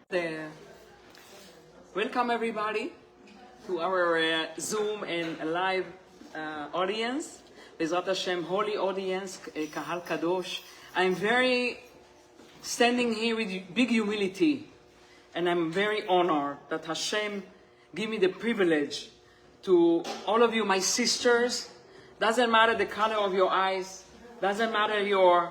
Welcome everybody to our Zoom and live audience. Bezrat Hashem, holy audience, Kahal Kadosh. I'm very standing here with big humility, and I'm very honored that Hashem give me the privilege to all of you, my sisters. Doesn't matter the color of your eyes, doesn't matter you are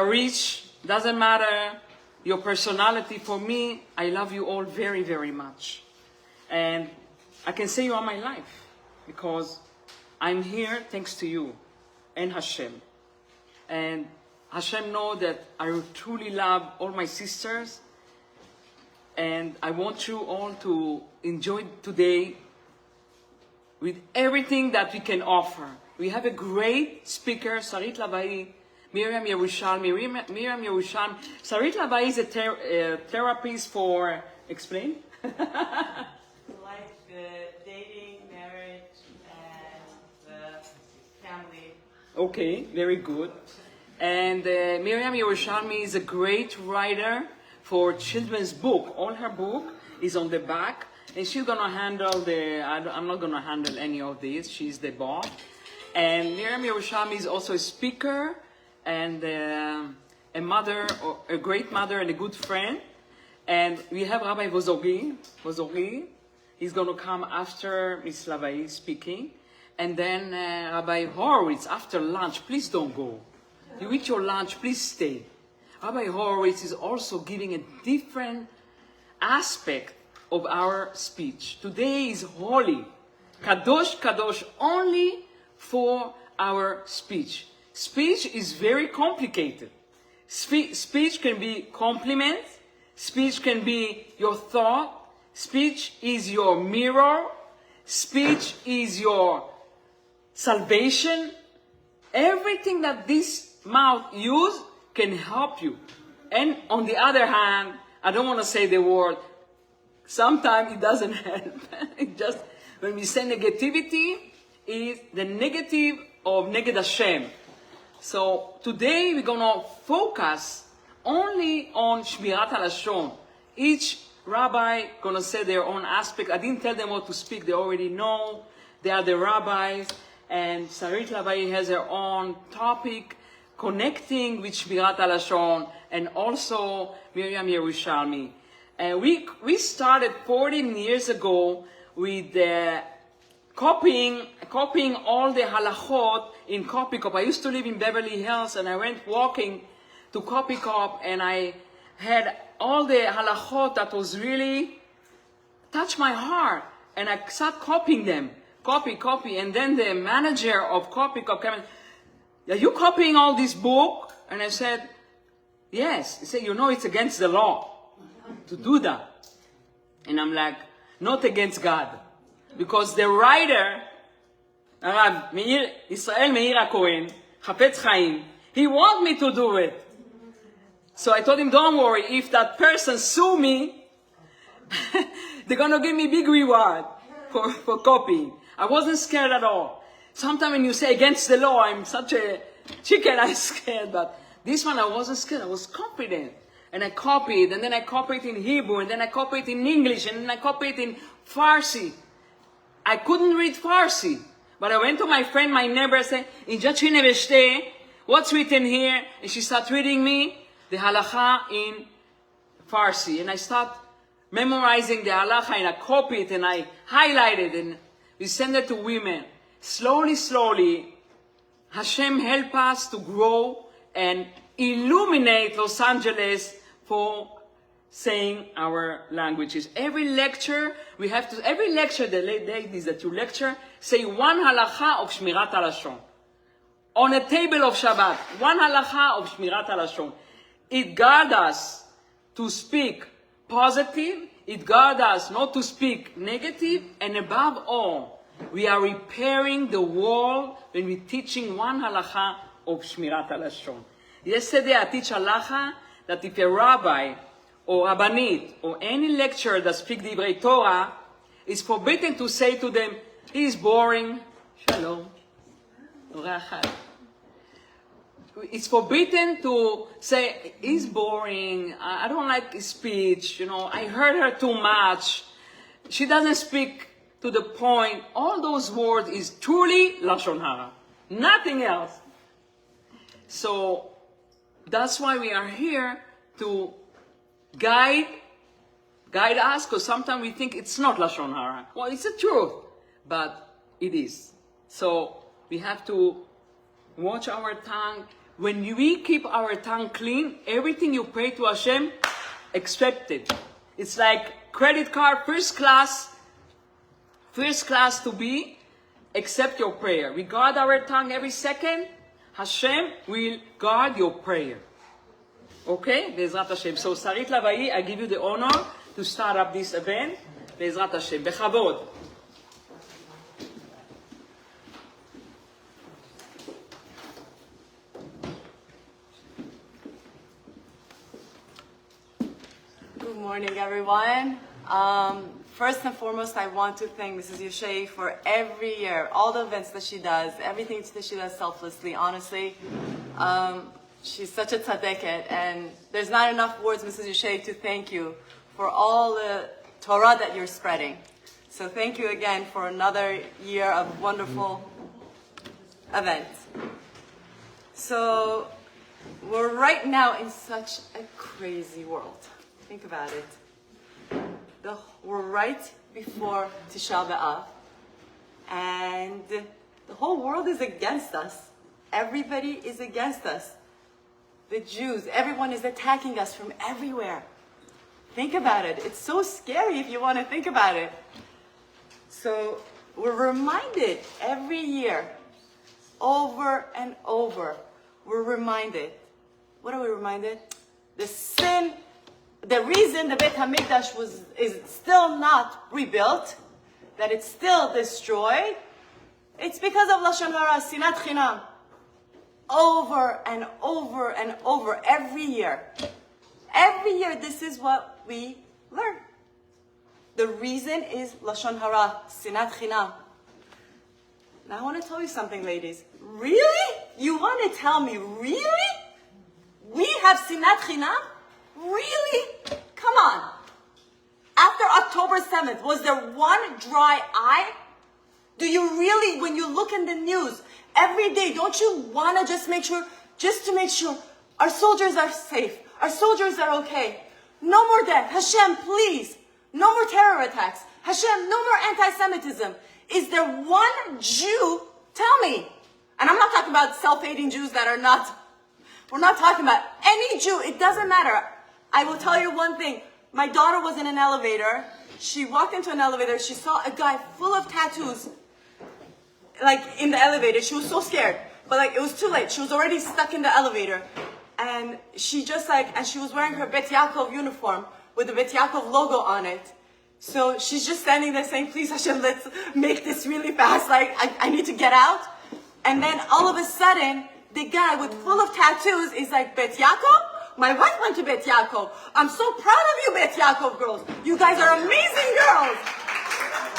rich, doesn't matter your personality. For me, I love you all very, very much. And I can say you are my life because I'm here thanks to you and Hashem. And Hashem knows that I truly love all my sisters. And I want you all to enjoy today with everything that we can offer. We have a great speaker, Sarit Labai, Miriam Yerushalmi. Miriam Yerushalmi. Sarit Labai is a therapist for, explain? Like dating, marriage, and family. Okay, very good. And Miriam Yerushalmi is a great writer for children's book. All her book is on the back. And she's going to handle I'm not going to handle any of this. She's the boss. And Miriam Yerushalmi is also a speaker and a mother, a great mother and a good friend. And we have Rabbi Vozorgi. He's going to come after Miss Lavai speaking. And then Rabbi Horowitz after lunch. Please don't go. You eat your lunch, please stay. Rabbi Horowitz is also giving a different aspect of our speech. Today is holy. Kadosh, Kadosh, only for our speech. Speech is very complicated. Speech can be compliment. Speech can be your thought. Speech is your mirror. Speech is your salvation. Everything that this mouth use can help you. And on the other hand, I don't want to say the word, sometimes it doesn't help. It just, when we say negativity, is the negative of Neged Hashem. So today we're going to focus only on Shmirat HaLashon. Each rabbi going to say their own aspect. I didn't tell them what to speak. They already know. They are the rabbis. And Sarit Labai has her own topic connecting with Shmirat HaLashon, and also Miriam Yerushalmi. And we started 14 years ago with copying all the halachot in Copy Cop. I used to live in Beverly Hills, and I went walking to Copy Cop, and I had all the halachot that was really touched my heart, and I started copying them. Copy. And then the manager of Copy Cop came and, are you copying all this book? And I said, yes. He said, you know it's against the law to do that. And I'm like, not against God. Because the writer, Rabbi Israel Meir HaKohen, Chafetz Chaim, he wants me to do it. So I told him, don't worry, if that person sue me, they're going to give me big reward for copying. I wasn't scared at all. Sometimes when you say against the law, I'm such a chicken, I'm scared. But this one, I wasn't scared. I was confident. And I copied, and then I copied in Hebrew, and then I copied in English, and then I copied in Farsi. I couldn't read Farsi. But I went to my friend, my neighbor, and said, what's written here? And she started reading me the halacha in Farsi. And I started memorizing the halacha, and I copied it, and I highlighted it, and we send it to women. Slowly, Hashem help us to grow and illuminate Los Angeles for saying our languages. Every lecture, the ladies that you lecture, say one halacha of Shmirat HaLashon. On a table of Shabbat, one halacha of Shmirat HaLashon. It guards us to speak positive, it guards us not to speak negative, and above all, we are repairing the world when we're teaching one halacha of Shmirat HaLashon. Yesterday I teach halacha that if a rabbi or rabbanit or any lecturer that speaks divrei Torah, it's forbidden to say to them, he is boring, shalom, it's forbidden to say, he's boring, I don't like his speech, I heard her too much, she doesn't speak to the point. All those words is truly Lashon Hara, nothing else. So that's why we are here to guide us, because sometimes we think it's not Lashon Hara. Well, it's the truth, but it is. So we have to watch our tongue. When we keep our tongue clean, everything you pray to Hashem, accepted. It's like credit card, first class to be, accept your prayer. We guard our tongue every second, Hashem will guard your prayer. Okay? Be'ezrat Hashem. So, Sarit Lavai, I give you the honor to start up this event. Be'ezrat Hashem. Bechavod. Good morning, everyone. First and foremost, I want to thank Mrs. Yoshe for every year, all the events that she does, everything that she does selflessly, honestly. She's such a tzaddiket, and there's not enough words, Mrs. Yoshe, to thank you for all the Torah that you're spreading. So thank you again for another year of wonderful events. So we're right now in such a crazy world. Think about it. We're right before Tisha B'Av, and the whole world is against us. Everybody is against us. The Jews, everyone is attacking us from everywhere. Think about it. It's so scary if you want to think about it. So we're reminded every year, over and over, we're reminded. What are we reminded? The sin. The reason the Beit HaMikdash is still not rebuilt, that it's still destroyed, it's because of Lashon Hara, Sinat Chinam. Over and over and over, every year. Every year, this is what we learn. The reason is Lashon Hara, Sinat Chinam. Now I want to tell you something, ladies. Really? You want to tell me, really? We have Sinat Chinam? Really? Come on. After October 7th, was there one dry eye? Do you really, when you look in the news every day, don't you want to just to make sure our soldiers are safe, our soldiers are okay? No more death. Hashem, please. No more terror attacks. Hashem, no more anti-Semitism. Is there one Jew? Tell me. And I'm not talking about self-hating Jews that are not. We're not talking about any Jew. It doesn't matter. I will tell you one thing. My daughter was in an elevator. She walked into an elevator. She saw a guy full of tattoos, like in the elevator. She was so scared. But it was too late. She was already stuck in the elevator. And she and she was wearing her Bet Yaakov uniform with the Bet Yaakov logo on it. So she's just standing there saying, please Hashem, let's make this really fast. I need to get out. And then all of a sudden, the guy with full of tattoos is like, Bet Yaakov? My wife went to Bet Yaakov. I'm so proud of you, Bet Yaakov girls. You guys are amazing girls.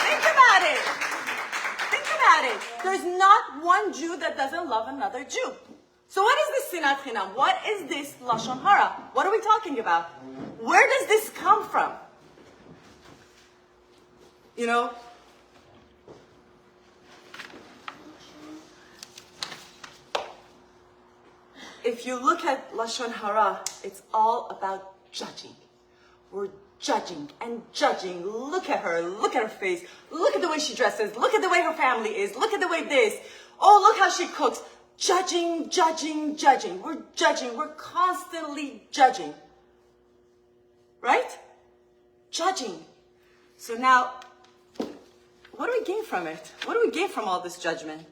Think about it. Think about it. There's not one Jew that doesn't love another Jew. So what is this Sinat Chinam? What is this Lashon Hara? What are we talking about? Where does this come from? You know? If you look at Lashon Hara, it's all about judging. We're judging and judging. Look at her face. Look at the way she dresses. Look at the way her family is. Look at the way this. Oh, look how she cooks. Judging, judging, judging. We're judging. We're constantly judging. Right? Judging. So now, what do we gain from it? What do we gain from all this judgment?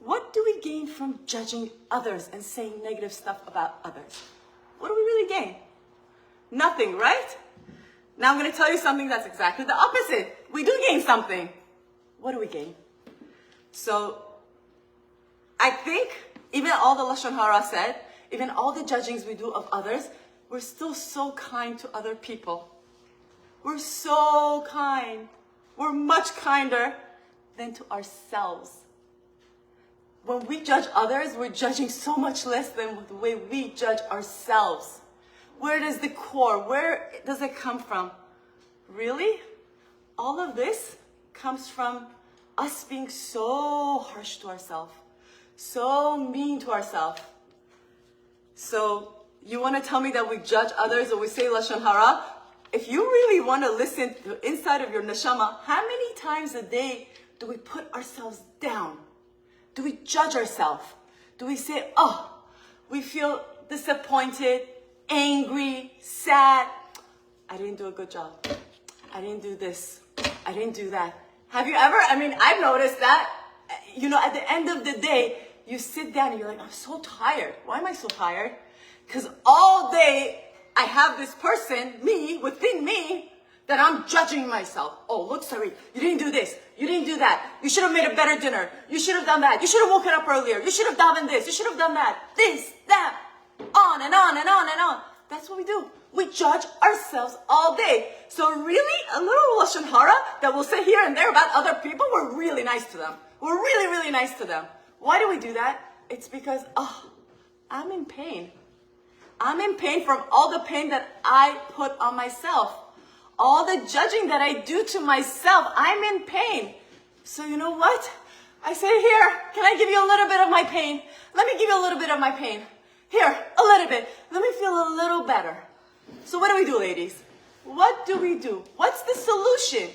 What do we gain from judging others and saying negative stuff about others? What do we really gain? Nothing, right? Now I'm going to tell you something that's exactly the opposite. We do gain something. What do we gain? So, I think, even all the Lashon Hara said, even all the judgings we do of others, we're still so kind to other people. We're so kind. We're much kinder than to ourselves. when we judge others, we're judging so much less than the way we judge ourselves. Where does the core, where does it come from? Really? All of this comes from us being so harsh to ourselves, so mean to ourselves. So you want to tell me that we judge others or we say Lashon Hara? If you really want to listen to inside of your Neshama, how many times a day do we put ourselves down? Do we judge ourselves? Do we say, oh, we feel disappointed, angry, sad? I didn't do a good job. I didn't do this. I didn't do that. Have you ever? I mean, I've noticed that. You know, at the end of the day, you sit down and you're like, I'm so tired. Why am I so tired? Because all day I have this person, me, within me, that I'm judging myself. Oh, look, sorry, you didn't do this. You didn't do that. You should have made a better dinner. You should have done that. You should have woken up earlier. You should have done this. You should have done that. This, that, on and on and on and on. That's what we do. We judge ourselves all day. So really, a little Lashon Hara that we'll say here and there about other people, we're really nice to them. We're really, really nice to them. Why do we do that? It's because, oh, I'm in pain. I'm in pain from all the pain that I put on myself. All the judging that I do to myself, I'm in pain. So you know what? I say, here, can I give you a little bit of my pain? Let me give you a little bit of my pain. Here, a little bit. Let me feel a little better. So what do we do, ladies? What do we do? What's the solution?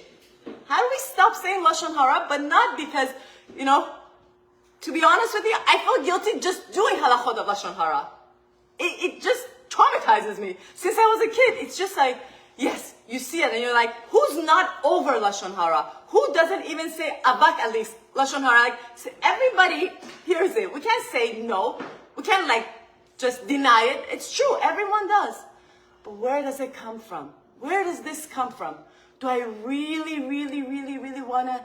How do we stop saying Lashon Hara, but not because, you know, to be honest with you, I feel guilty just doing halachot of Lashon Hara. It just traumatizes me. Since I was a kid, it's just like, yes, you see it and you're like, who's not over Lashon Hara? Who doesn't even say abak at least Lashon Hara? Like, so everybody hears it. We can't say no. We can't like just deny it. It's true, everyone does. But where does it come from? Where does this come from? Do I really, really, really, really want to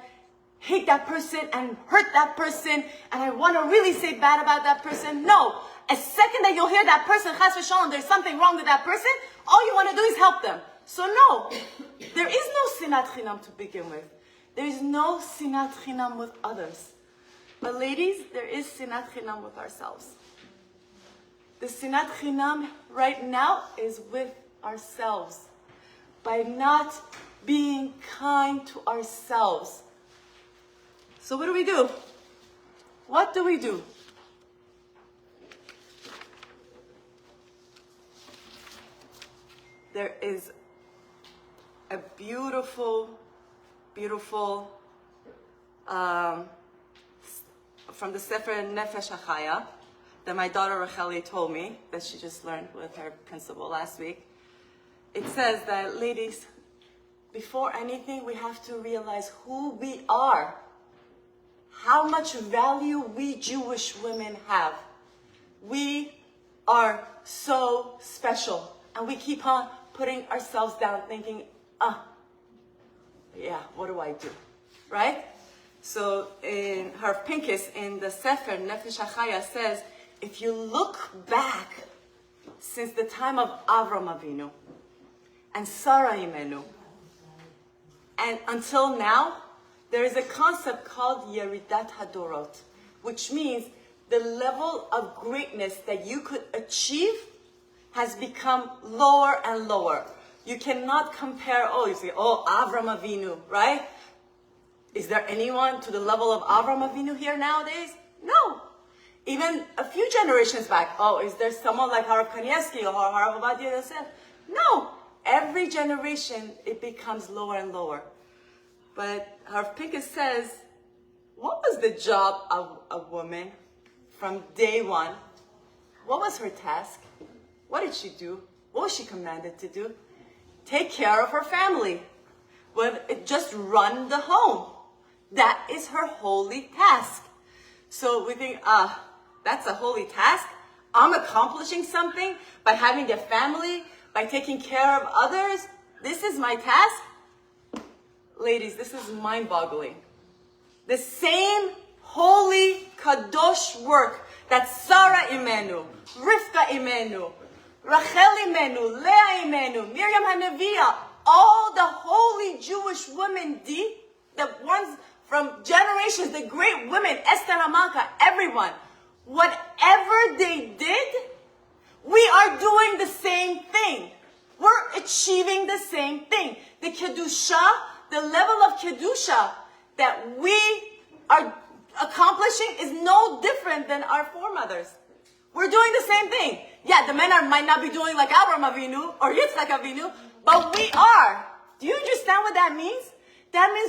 hate that person and hurt that person and I want to really say bad about that person? No. A second that you'll hear that person, chas v'shalom, there's something wrong with that person, all you want to do is help them. So no, there is no sinat chinam to begin with. There is no sinat chinam with others. But ladies, there is sinat chinam with ourselves. The sinat chinam right now is with ourselves. By not being kind to ourselves. So what do we do? What do we do? There is a beautiful, beautiful, from the Sefer Nefesh HaChaya that my daughter Racheli told me, that she just learned with her principal last week. It says that, ladies, before anything, we have to realize who we are. How much value we Jewish women have. We are so special. And we keep on putting ourselves down thinking, yeah, what do I do? Right? So in her Pinkis, in the Sefer Nefesh HaChaya says, if you look back since the time of Avraham Avinu and Sarah Imenu, and until now, there is a concept called Yeridat Hadorot, which means the level of greatness that you could achieve has become lower and lower. You cannot compare, you say, Avraham Avinu, right? Is there anyone to the level of Avraham Avinu here nowadays? No. Even a few generations back, is there someone like Harav Kanievsky or Harav Ovadia Yosef? No. Every generation, it becomes lower and lower. But Harav Pincus says, what was the job of a woman from day one? What was her task? What did she do? What was she commanded to do? Take care of her family. Just run the home. That is her holy task. So we think, that's a holy task? I'm accomplishing something by having a family, by taking care of others? This is my task? Ladies, this is mind-boggling. The same holy, kadosh work that Sarah Imenu, Rivka Imenu, Rachel Imenu, Leah Imenu, Miriam HaNeviah, all the holy Jewish women did, the ones from generations, the great women, Esther Hamanka, everyone, whatever they did, we are doing the same thing. We're achieving the same thing. The Kedusha, the level of Kedusha that we are accomplishing is no different than our foremothers. We're doing the same thing. Yeah, the men might not be doing like Avraham Avinu or Yitzchak Avinu, but we are. Do you understand what that means? That means